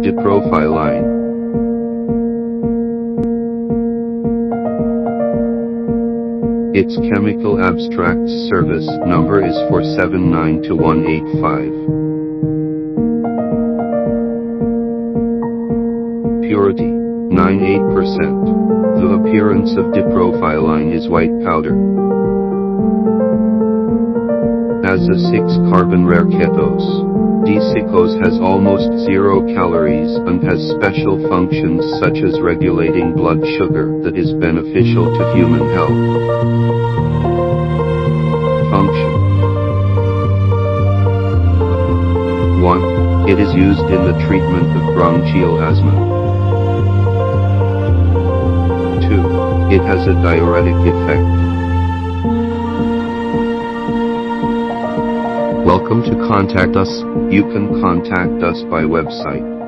Diprophylline. Its chemical abstracts service number is 479285. Purity 98%. The appearance of diprophylline is white powder. Has a 6-carbon rare ketose. D-sucrose has almost 0 calories and has special functions such as regulating blood sugar that is beneficial to human health. Function 1. It is used in the treatment of bronchial asthma. 2. It has a diuretic effect. Welcome to contact us. You can contact us by website.